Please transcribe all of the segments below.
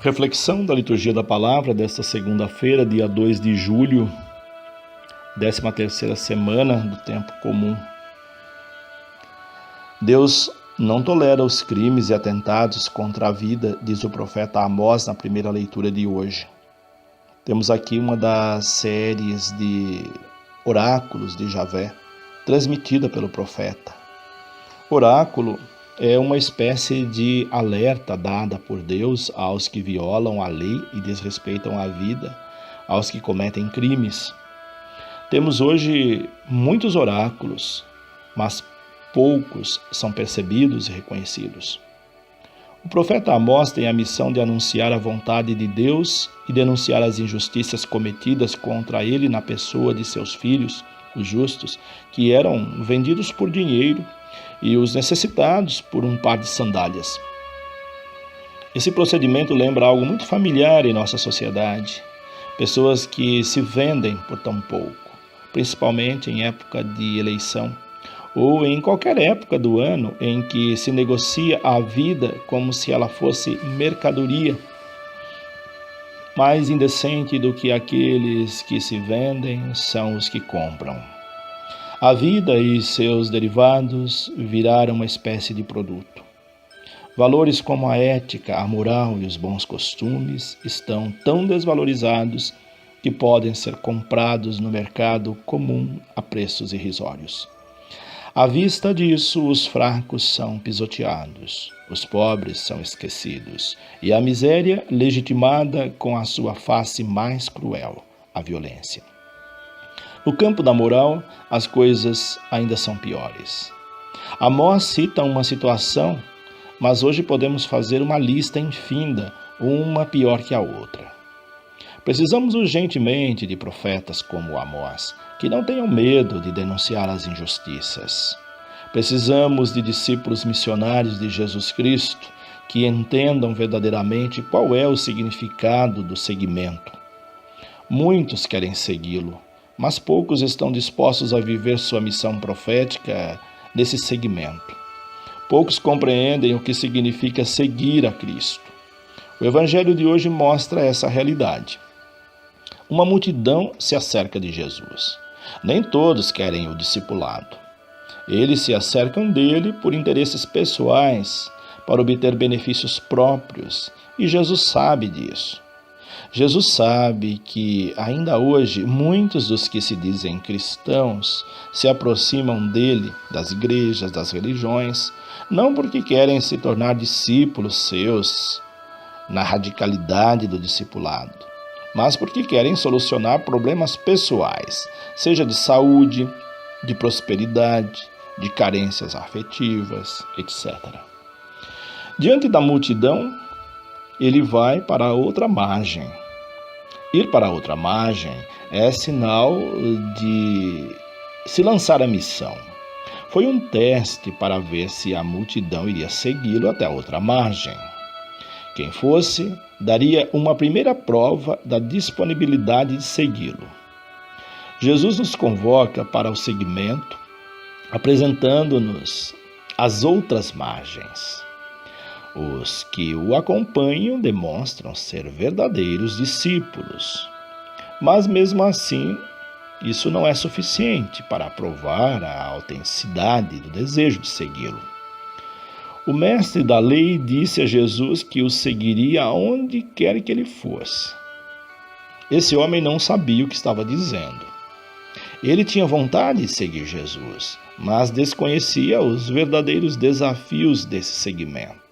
Reflexão da liturgia da palavra desta segunda-feira, dia 2 de julho, 13ª semana do tempo comum. Deus não tolera os crimes e atentados contra a vida, diz o profeta Amós na primeira leitura de hoje. Temos aqui uma das séries de oráculos de Javé, transmitida pelo profeta. Oráculo é uma espécie de alerta dada por Deus aos que violam a lei e desrespeitam a vida, aos que cometem crimes. Temos hoje muitos oráculos, mas poucos são percebidos e reconhecidos. O profeta Amós tem a missão de anunciar a vontade de Deus e denunciar as injustiças cometidas contra ele na pessoa de seus filhos, os justos, que eram vendidos por dinheiro, e os necessitados por um par de sandálias. Esse procedimento lembra algo muito familiar em nossa sociedade. Pessoas que se vendem por tão pouco, principalmente em época de eleição, ou em qualquer época do ano em que se negocia a vida como se ela fosse mercadoria. Mais indecente do que aqueles que se vendem são os que compram. A vida e seus derivados viraram uma espécie de produto. Valores como a ética, a moral e os bons costumes estão tão desvalorizados que podem ser comprados no mercado comum a preços irrisórios. À vista disso, os fracos são pisoteados, os pobres são esquecidos e a miséria legitimada com a sua face mais cruel, a violência. No campo da moral, as coisas ainda são piores. Amós cita uma situação, mas hoje podemos fazer uma lista infinda, uma pior que a outra. Precisamos urgentemente de profetas como Amós, que não tenham medo de denunciar as injustiças. Precisamos de discípulos missionários de Jesus Cristo, que entendam verdadeiramente qual é o significado do seguimento. Muitos querem segui-lo, mas poucos estão dispostos a viver sua missão profética nesse segmento. Poucos compreendem o que significa seguir a Cristo. O Evangelho de hoje mostra essa realidade. Uma multidão se acerca de Jesus. Nem todos querem o discipulado. Eles se acercam dele por interesses pessoais, para obter benefícios próprios, e Jesus sabe disso. Jesus sabe que, ainda hoje, muitos dos que se dizem cristãos se aproximam dele, das igrejas, das religiões, não porque querem se tornar discípulos seus na radicalidade do discipulado, mas porque querem solucionar problemas pessoais, seja de saúde, de prosperidade, de carências afetivas, etc. Diante da multidão, ele vai para a outra margem. Ir para a outra margem é sinal de se lançar à missão. Foi um teste para ver se a multidão iria segui-lo até a outra margem. Quem fosse, daria uma primeira prova da disponibilidade de segui-lo. Jesus nos convoca para o seguimento, apresentando-nos as outras margens. Os que o acompanham demonstram ser verdadeiros discípulos. Mas mesmo assim, isso não é suficiente para provar a autenticidade do desejo de segui-lo. O mestre da lei disse a Jesus que o seguiria aonde quer que ele fosse. Esse homem não sabia o que estava dizendo. Ele tinha vontade de seguir Jesus, mas desconhecia os verdadeiros desafios desse seguimento.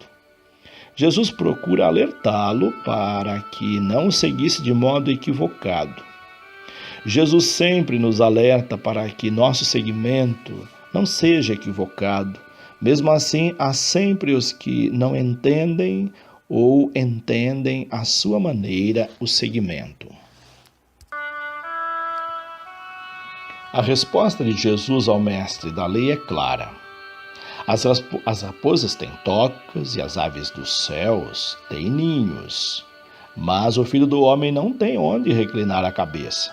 Jesus procura alertá-lo para que não o seguisse de modo equivocado. Jesus sempre nos alerta para que nosso seguimento não seja equivocado. Mesmo assim, há sempre os que não entendem ou entendem à sua maneira o seguimento. A resposta de Jesus ao mestre da lei é clara. As raposas têm tocas e as aves dos céus têm ninhos, mas o Filho do Homem não tem onde reclinar a cabeça.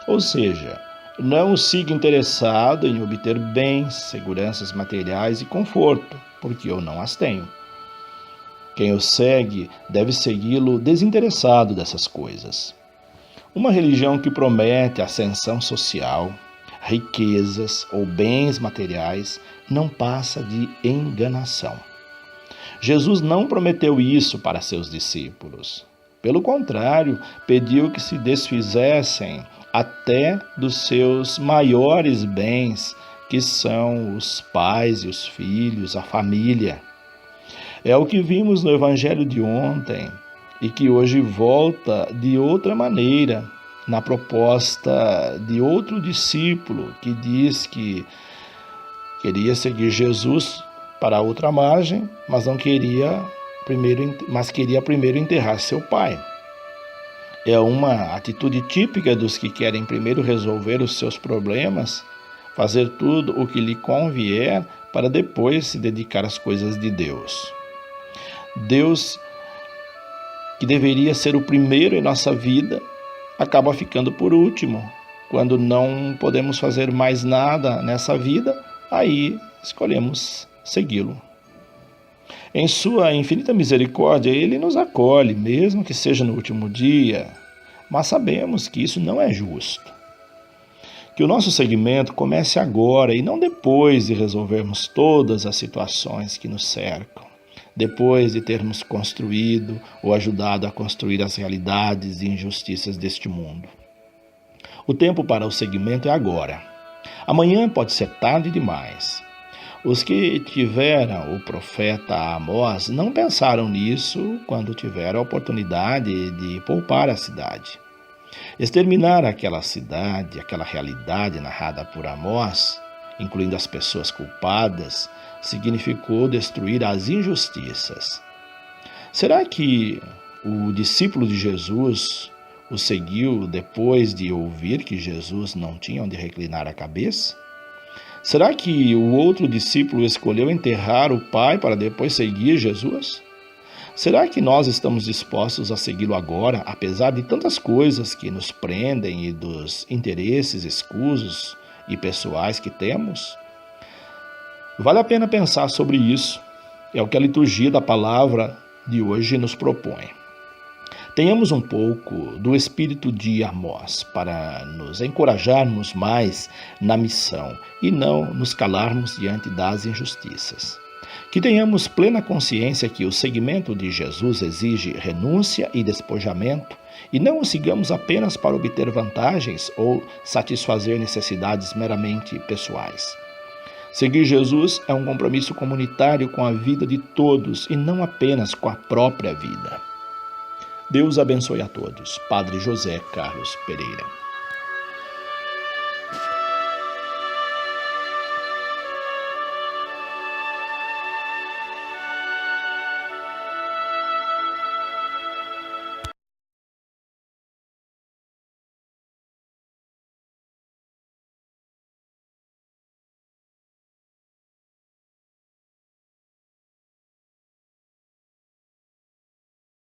Ou seja, não o siga interessado em obter bens, seguranças materiais e conforto, porque eu não as tenho. Quem o segue deve segui-lo desinteressado dessas coisas. Uma religião que promete ascensão social, riquezas ou bens materiais não passa de enganação. Jesus não prometeu isso para seus discípulos. Pelo contrário, pediu que se desfizessem até dos seus maiores bens, que são os pais e os filhos, a família. É o que vimos no Evangelho de ontem e que hoje volta de outra maneira, na proposta de outro discípulo que diz que queria seguir Jesus para outra margem, mas queria primeiro enterrar seu pai. É uma atitude típica dos que querem primeiro resolver os seus problemas, fazer tudo o que lhe convier para depois se dedicar às coisas de Deus. Deus, que deveria ser o primeiro em nossa vida, acaba ficando por último. Quando não podemos fazer mais nada nessa vida, aí escolhemos segui-lo. Em sua infinita misericórdia, ele nos acolhe, mesmo que seja no último dia, mas sabemos que isso não é justo. Que o nosso seguimento comece agora e não depois de resolvermos todas as situações que nos cercam, depois de termos construído ou ajudado a construir as realidades e injustiças deste mundo. O tempo para o seguimento é agora. Amanhã pode ser tarde demais. Os que tiveram o profeta Amós não pensaram nisso quando tiveram a oportunidade de poupar a cidade. Exterminar aquela cidade, aquela realidade narrada por Amós, incluindo as pessoas culpadas, significou destruir as injustiças. Será que o discípulo de Jesus o seguiu depois de ouvir que Jesus não tinha onde reclinar a cabeça? Será que o outro discípulo escolheu enterrar o pai para depois seguir Jesus? Será que nós estamos dispostos a segui-lo agora, apesar de tantas coisas que nos prendem e dos interesses escusos e pessoais que temos? Vale a pena pensar sobre isso. É o que a liturgia da palavra de hoje nos propõe. Tenhamos um pouco do espírito de Amós para nos encorajarmos mais na missão e não nos calarmos diante das injustiças. Que tenhamos plena consciência que o seguimento de Jesus exige renúncia e despojamento e não o sigamos apenas para obter vantagens ou satisfazer necessidades meramente pessoais. Seguir Jesus é um compromisso comunitário com a vida de todos e não apenas com a própria vida. Deus abençoe a todos. Padre José Carlos Pereira.